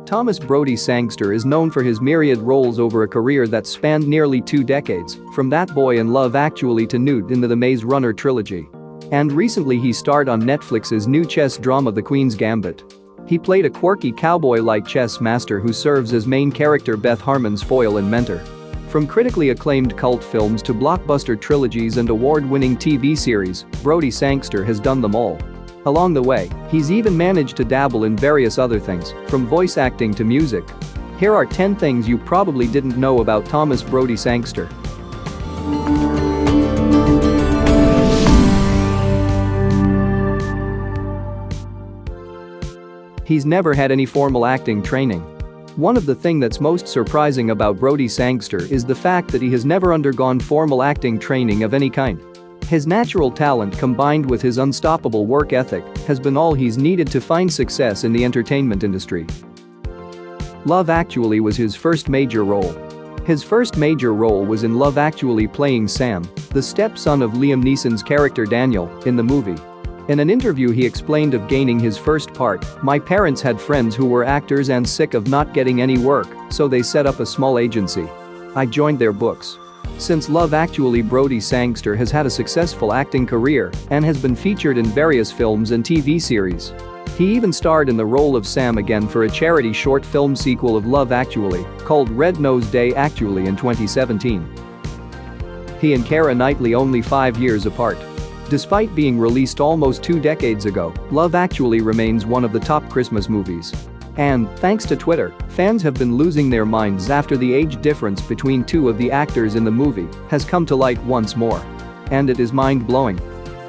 Thomas Brodie-Sangster is known for his myriad roles over a career that spanned nearly 2 decades, from That Boy in Love Actually to Newt in the Maze Runner trilogy. And recently he starred on Netflix's new chess drama The Queen's Gambit. He played a quirky cowboy-like chess master who serves as main character Beth Harmon's foil and mentor. From critically acclaimed cult films to blockbuster trilogies and award-winning TV series, Brodie-Sangster has done them all. Along the way, he's even managed to dabble in various other things, from voice acting to music. Here are 10 things you probably didn't know about Thomas Brodie-Sangster. He's never had any formal acting training. One of the things that's most surprising about Brodie-Sangster is the fact that he has never undergone formal acting training of any kind. His natural talent combined with his unstoppable work ethic has been all he's needed to find success in the entertainment industry. Love Actually was his first major role. His first major role was in Love Actually playing Sam, the stepson of Liam Neeson's character Daniel, in the movie. In an interview he explained of gaining his first part, "My parents had friends who were actors and sick of not getting any work, so they set up a small agency. I joined their books." Since Love Actually, Brodie-Sangster has had a successful acting career and has been featured in various films and TV series. He even starred in the role of Sam again for a charity short film sequel of Love Actually, called Red Nose Day Actually in 2017. He and Keira Knightley only 5 years apart. Despite being released almost 2 decades ago, Love Actually remains one of the top Christmas movies. And, thanks to Twitter, fans have been losing their minds after the age difference between 2 of the actors in the movie has come to light once more. And it is mind-blowing.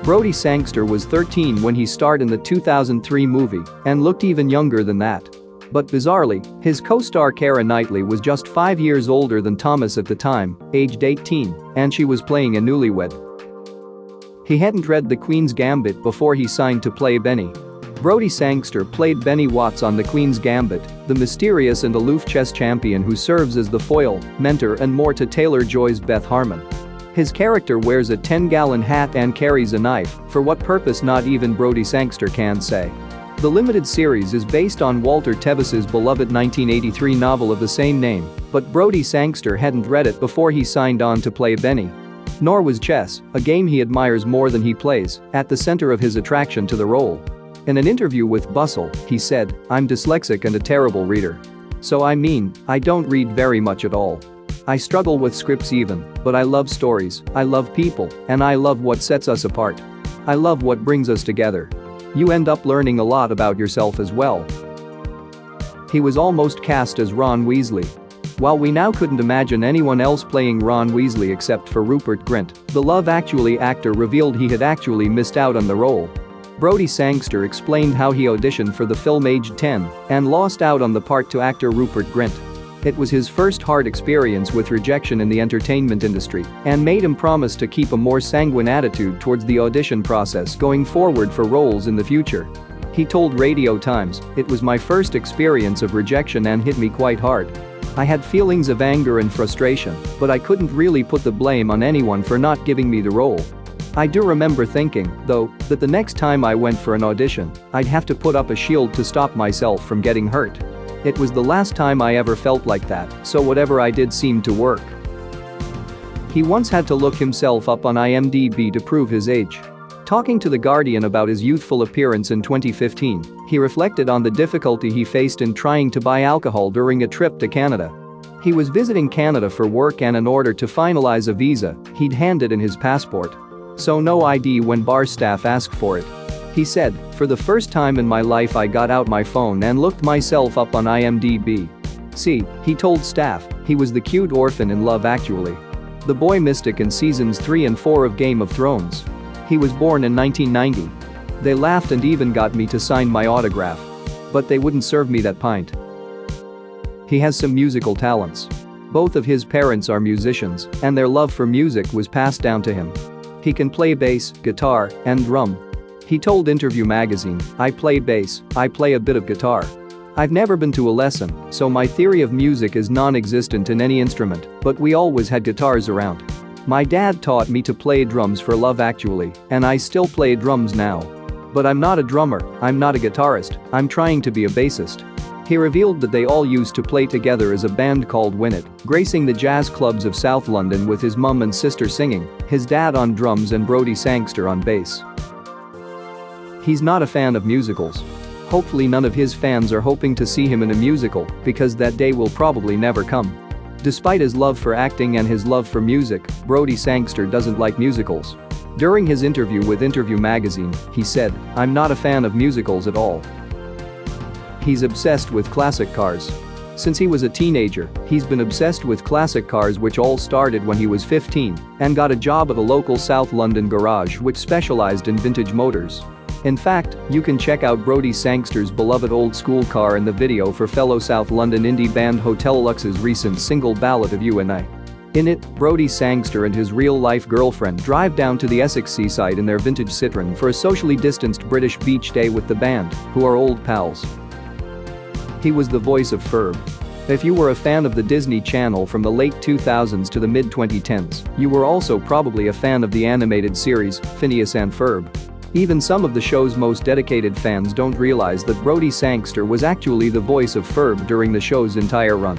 Brodie-Sangster was 13 when he starred in the 2003 movie and looked even younger than that. But bizarrely, his co-star Keira Knightley was just 5 years older than Thomas at the time, aged 18, and she was playing a newlywed. He hadn't read The Queen's Gambit before he signed to play Benny. Brodie-Sangster played Benny Watts on The Queen's Gambit, the mysterious and aloof chess champion who serves as the foil, mentor and more to Taylor-Joy's Beth Harmon. His character wears a 10-gallon hat and carries a knife, for what purpose not even Brodie-Sangster can say. The limited series is based on Walter Tevis's beloved 1983 novel of the same name, but Brodie-Sangster hadn't read it before he signed on to play Benny. Nor was chess, a game he admires more than he plays, at the center of his attraction to the role. In an interview with Bustle, he said, "I'm dyslexic and a terrible reader. So I don't read very much at all. I struggle with scripts even, but I love stories, I love people, and I love what sets us apart. I love what brings us together. You end up learning a lot about yourself as well." He was almost cast as Ron Weasley. While we now couldn't imagine anyone else playing Ron Weasley except for Rupert Grint, the Love Actually actor revealed he had actually missed out on the role. Brodie-Sangster explained how he auditioned for the film aged 10 and lost out on the part to actor Rupert Grint. It was his first hard experience with rejection in the entertainment industry and made him promise to keep a more sanguine attitude towards the audition process going forward for roles in the future. He told Radio Times, "It was my first experience of rejection and hit me quite hard. I had feelings of anger and frustration, but I couldn't really put the blame on anyone for not giving me the role. I do remember thinking, though, that the next time I went for an audition, I'd have to put up a shield to stop myself from getting hurt. It was the last time I ever felt like that, so whatever I did seemed to work." He once had to look himself up on IMDb to prove his age. Talking to The Guardian about his youthful appearance in 2015, he reflected on the difficulty he faced in trying to buy alcohol during a trip to Canada. He was visiting Canada for work and in order to finalize a visa, he'd handed in his passport. So no ID when bar staff asked for it. He said, "For the first time in my life I got out my phone and looked myself up on IMDb. See," he told staff, he was the cute orphan in Love Actually. The boy mystic in seasons 3 and 4 of Game of Thrones. He was born in 1990. They laughed and even got me to sign my autograph. But they wouldn't serve me that pint. He has some musical talents. Both of his parents are musicians, and their love for music was passed down to him. He can play bass, guitar, and drum. He told Interview magazine, "I play bass, I play a bit of guitar. I've never been to a lesson, so my theory of music is non-existent in any instrument, but we always had guitars around. My dad taught me to play drums for Love Actually, and I still play drums now. But I'm not a drummer, I'm not a guitarist, I'm trying to be a bassist." He revealed that they all used to play together as a band called Win It, gracing the jazz clubs of South London with his mum and sister singing, his dad on drums and Brodie-Sangster on bass. He's not a fan of musicals. Hopefully none of his fans are hoping to see him in a musical, because that day will probably never come. Despite his love for acting and his love for music, Brodie-Sangster doesn't like musicals. During his interview with Interview magazine, he said, "I'm not a fan of musicals at all. He's obsessed with classic cars. Since he was a teenager, he's been obsessed with classic cars, which all started when he was 15 and got a job at a local South London garage which specialized in vintage motors." In fact, you can check out Brodie-Sangster's beloved old school car in the video for fellow South London indie band Hotel Luxe's recent single Ballad of You and I. In it, Brodie-Sangster and his real-life girlfriend drive down to the Essex seaside in their vintage Citroën for a socially distanced British beach day with the band, who are old pals. He was the voice of Ferb. If you were a fan of the Disney Channel from the late 2000s to the mid-2010s, you were also probably a fan of the animated series, Phineas and Ferb. Even some of the show's most dedicated fans don't realize that Brodie-Sangster was actually the voice of Ferb during the show's entire run.